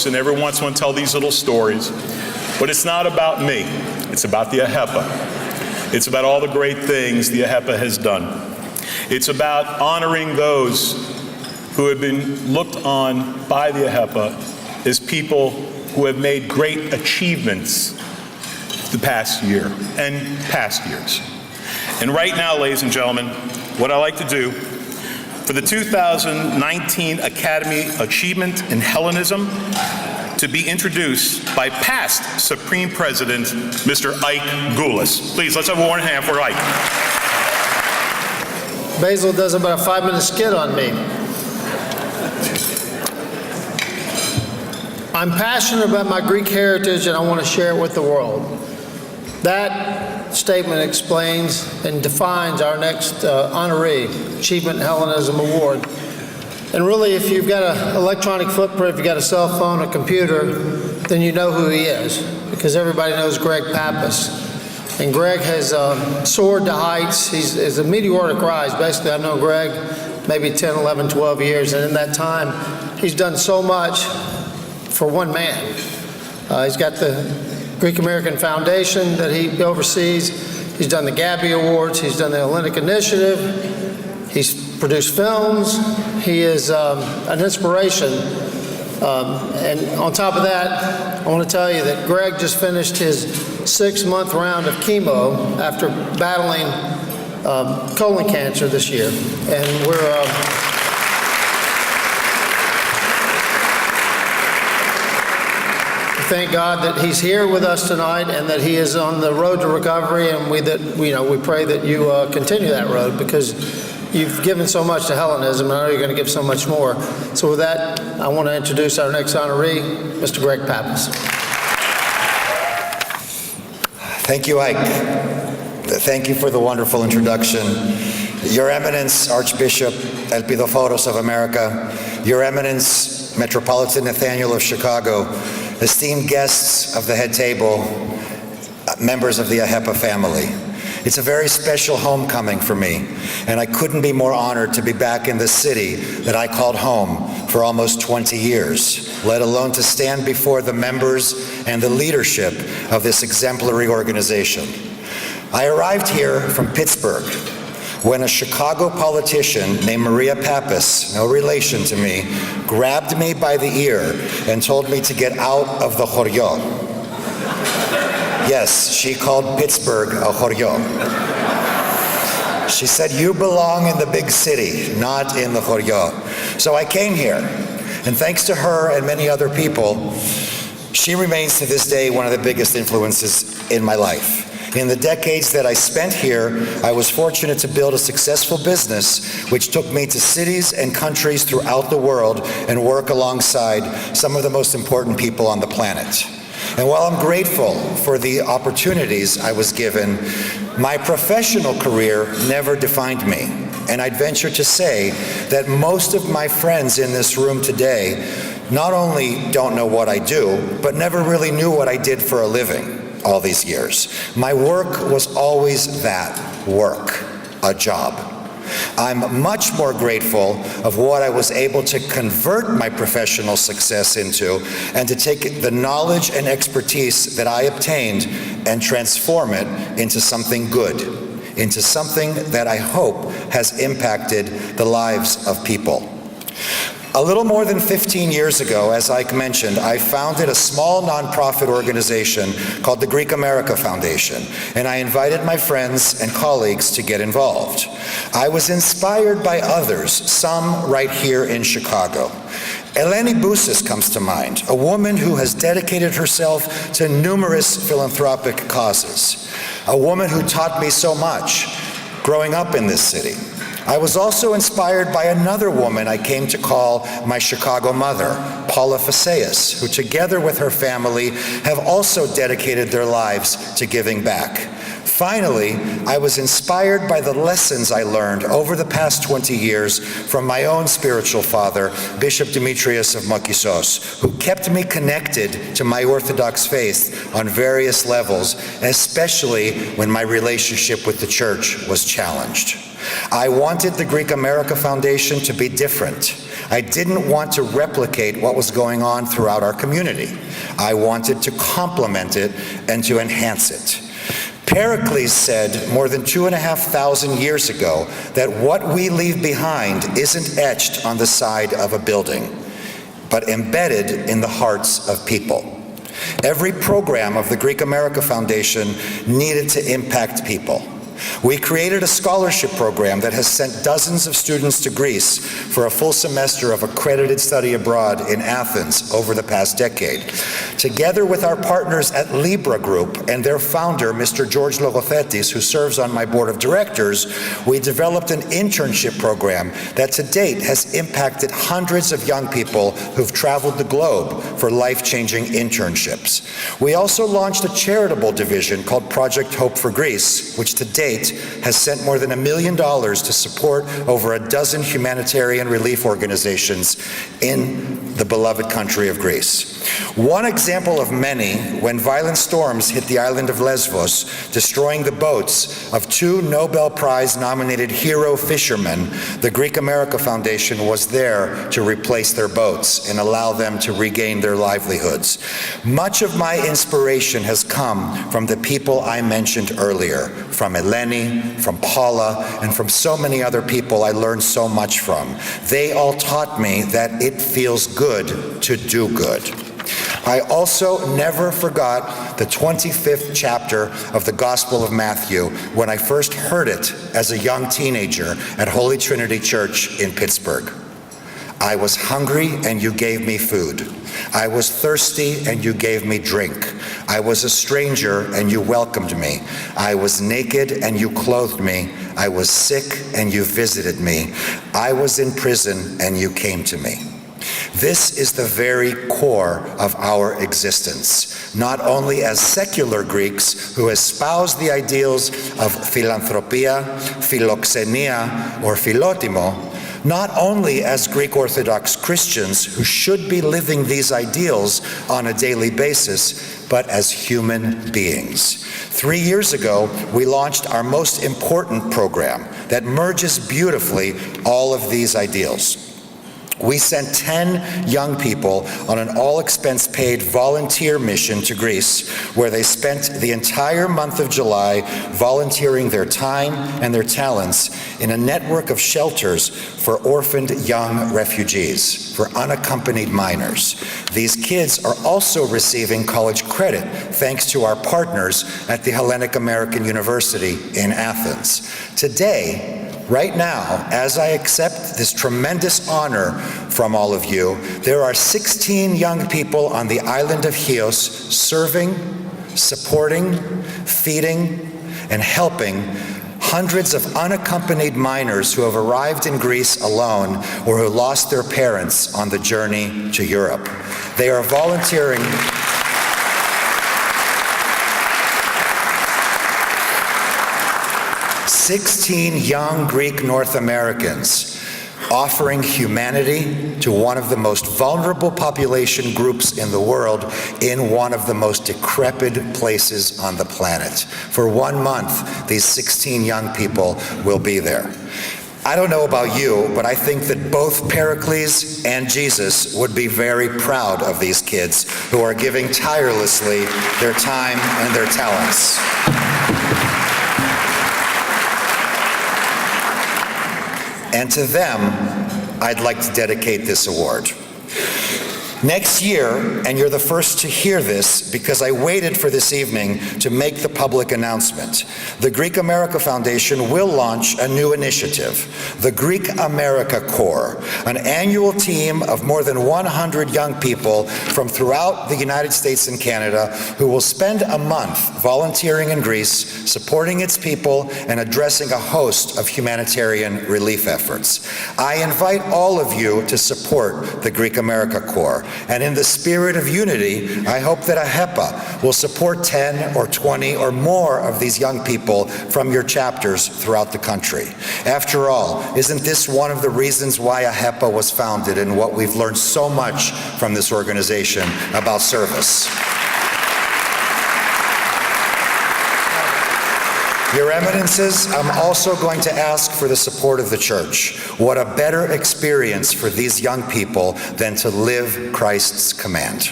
jokes, and every once in a while tell these little stories. But it's not about me. It's about the AHEPA. It's about all the great things the AHEPA has done. It's about honoring those who have been looked on by the AHEPA as people who have made great achievements the past year and past years. And right now, ladies and gentlemen, what I like to do for the 2019 Academy Achievement in Hellenism to be introduced by past Supreme President, Mr. Ike Goulas. Please, let's have a warm hand for Ike. Basil does about a 5-minute skit on me. I'm passionate about my Greek heritage and I want to share it with the world. That statement explains and defines our next honoree, Achievement in Hellenism Award. And really, if you've got an electronic footprint, if you've got a cell phone, a computer, then you know who he is, because everybody knows Greg Pappas. And Greg has soared to heights. He's a meteoric rise. Basically, I've known Greg maybe 10, 11, 12 years, and in that time, he's done so much for one man. He's got the Greek American Foundation that he oversees. He's done the Gabby Awards. He's done the Hellenic Initiative. He's produced films. He is an inspiration. And on top of that, I want to tell you that Greg just finished his 6-month round of chemo after battling colon cancer this year. And we're thank God that he's here with us tonight and that he is on the road to recovery, and we pray that you continue that road, because you've given so much to Hellenism, and I know you're going to give so much more. So with that, I want to introduce our next honoree, Mr. Greg Pappas. Thank you, Ike. Thank you for the wonderful introduction. Your Eminence, Archbishop Elpidophoros of America, Your Eminence, Metropolitan Nathaniel of Chicago, esteemed guests of the head table, members of the AHEPA family. It's a very special homecoming for me, and I couldn't be more honored to be back in the city that I called home for almost 20 years, let alone to stand before the members and the leadership of this exemplary organization. I arrived here from Pittsburgh when a Chicago politician named Maria Pappas, no relation to me, grabbed me by the ear and told me to get out of the Choryo. Yes, she called Pittsburgh a Choryo. She said, you belong in the big city, not in the Choryo. So I came here, and thanks to her and many other people, she remains to this day one of the biggest influences in my life. In the decades that I spent here, I was fortunate to build a successful business which took me to cities and countries throughout the world and work alongside some of the most important people on the planet. And while I'm grateful for the opportunities I was given, my professional career never defined me. And I'd venture to say that most of my friends in this room today not only don't know what I do, but never really knew what I did for a living all these years. My work was always that, work, a job. I'm much more grateful of what I was able to convert my professional success into, and to take the knowledge and expertise that I obtained and transform it into something good, into something that I hope has impacted the lives of people. A little more than 15 years ago, as Ike mentioned, I founded a small nonprofit organization called the Greek America Foundation, and I invited my friends and colleagues to get involved. I was inspired by others, some right here in Chicago. Eleni Bousis comes to mind, a woman who has dedicated herself to numerous philanthropic causes, a woman who taught me so much growing up in this city. I was also inspired by another woman I came to call my Chicago mother, Paula Faseas, who together with her family have also dedicated their lives to giving back. Finally, I was inspired by the lessons I learned over the past 20 years from my own spiritual father, Bishop Demetrius of Makissos, who kept me connected to my Orthodox faith on various levels, especially when my relationship with the church was challenged. I wanted the Greek America Foundation to be different. I didn't want to replicate what was going on throughout our community. I wanted to complement it and to enhance it. Pericles said more than 2,500 years ago that what we leave behind isn't etched on the side of a building, but embedded in the hearts of people. Every program of the Greek America Foundation needed to impact people. We created a scholarship program that has sent dozens of students to Greece for a full semester of accredited study abroad in Athens over the past decade. Together with our partners at Libra Group and their founder, Mr. George Logothetis, who serves on my board of directors, we developed an internship program that to date has impacted hundreds of young people who've traveled the globe for life-changing internships. We also launched a charitable division called Project Hope for Greece, which to date has sent more than $1 million to support over a dozen humanitarian relief organizations in the beloved country of Greece. One example of many, when violent storms hit the island of Lesbos, destroying the boats of 2 Nobel Prize-nominated hero fishermen, the Greek America Foundation was there to replace their boats and allow them to regain their livelihoods. Much of my inspiration has come from the people I mentioned earlier, from Eleni, from Paula, and from so many other people I learned so much from. They all taught me that it feels good to do good. I also never forgot the 25th chapter of the Gospel of Matthew when I first heard it as a young teenager at Holy Trinity Church in Pittsburgh. I was hungry and you gave me food. I was thirsty and you gave me drink. I was a stranger and you welcomed me. I was naked and you clothed me. I was sick and you visited me. I was in prison and you came to me. This is the very core of our existence, not only as secular Greeks who espouse the ideals of philanthropia, philoxenia, or philotimo, not only as Greek Orthodox Christians who should be living these ideals on a daily basis, but as human beings. 3 years ago, we launched our most important program that merges beautifully all of these ideals. We sent 10 young people on an all-expense-paid volunteer mission to Greece, where they spent the entire month of July volunteering their time and their talents in a network of shelters for orphaned young refugees, for unaccompanied minors. These kids are also receiving college credit thanks to our partners at the Hellenic American University in Athens. Today, right now, as I accept this tremendous honor from all of you, there are 16 young people on the island of Chios serving, supporting, feeding, and helping hundreds of unaccompanied minors who have arrived in Greece alone or who lost their parents on the journey to Europe. They are volunteering 16 young Greek North Americans offering humanity to one of the most vulnerable population groups in the world in one of the most decrepit places on the planet. For 1 month, these 16 young people will be there. I don't know about you, but I think that both Pericles and Jesus would be very proud of these kids who are giving tirelessly their time and their talents. And to them, I'd like to dedicate this award. Next year, and you're the first to hear this because I waited for this evening to make the public announcement, the Greek America Foundation will launch a new initiative, the Greek America Corps, an annual team of more than 100 young people from throughout the United States and Canada who will spend a month volunteering in Greece, supporting its people, and addressing a host of humanitarian relief efforts. I invite all of you to support the Greek America Corps. And in the spirit of unity, I hope that AHEPA will support 10 or 20 or more of these young people from your chapters throughout the country. After all, isn't this one of the reasons why AHEPA was founded and what we've learned so much from this organization about service? Your Eminences, I'm also going to ask for the support of the church. What a better experience for these young people than to live Christ's command.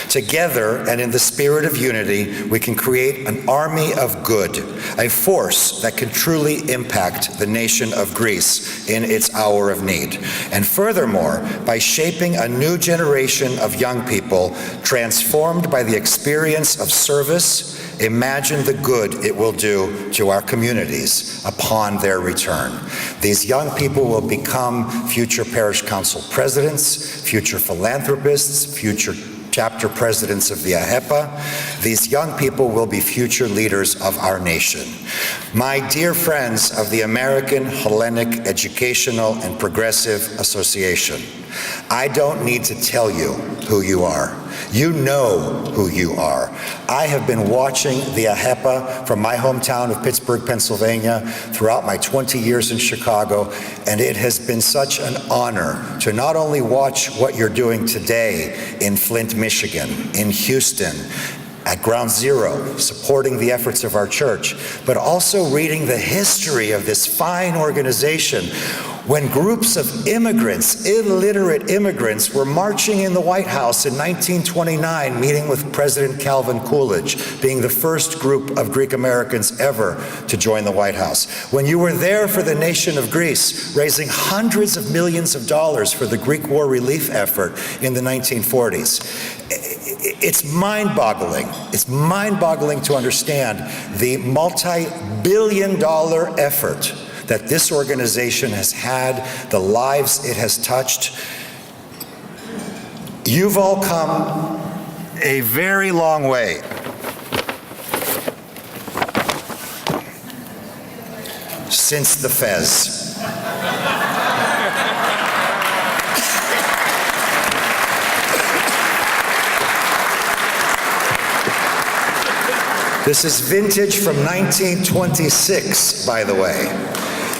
Together and in the spirit of unity, we can create an army of good, a force that can truly impact the nation of Greece in its hour of need. And furthermore, by shaping a new generation of young people transformed by the experience of service, imagine the good it will do to our communities upon their return. These young people will become future parish council presidents, future philanthropists, future chapter presidents of the AHEPA. These young people will be future leaders of our nation. My dear friends of the American Hellenic Educational and Progressive Association, I don't need to tell you who you are. You know who you are. I have been watching the AHEPA from my hometown of Pittsburgh, Pennsylvania, throughout my 20 years in Chicago, and it has been such an honor to not only watch what you're doing today in Flint, Michigan, in Houston, at Ground Zero, supporting the efforts of our church, but also reading the history of this fine organization when groups of immigrants, illiterate immigrants, were marching in the White House in 1929, meeting with President Calvin Coolidge, being the first group of Greek Americans ever to join the White House. When you were there for the nation of Greece, raising hundreds of millions of dollars for the Greek war relief effort in the 1940s. It's mind-boggling. It's mind-boggling to understand the multi-billion-dollar effort that this organization has had, the lives it has touched. You've all come a very long way. Since the Fez. This is vintage from 1926, by the way.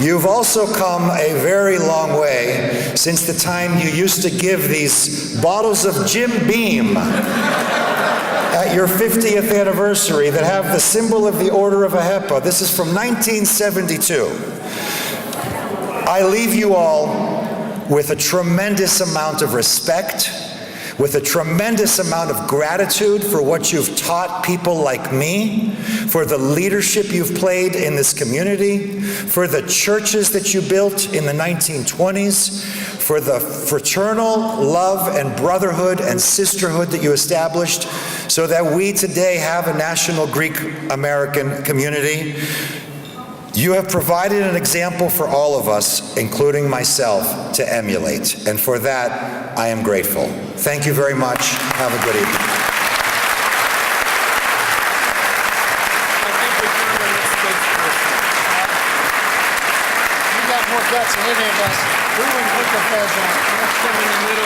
You've also come a very long way since the time you used to give these bottles of Jim Beam at your 50th anniversary that have the symbol of the Order of AHEPA. This is from 1972. I leave you all with a tremendous amount of respect, with a tremendous amount of gratitude for what you've taught people like me, for the leadership you've played in this community, for the churches that you built in the 1920s, for the fraternal love and brotherhood and sisterhood that you established so that we today have a national Greek American community. You have provided an example for all of us, including myself, to emulate. And for that, I am grateful. Thank you very much. Have a good evening. You got more guts than any of us. We wouldn't put the Fez on. Let's come in the middle.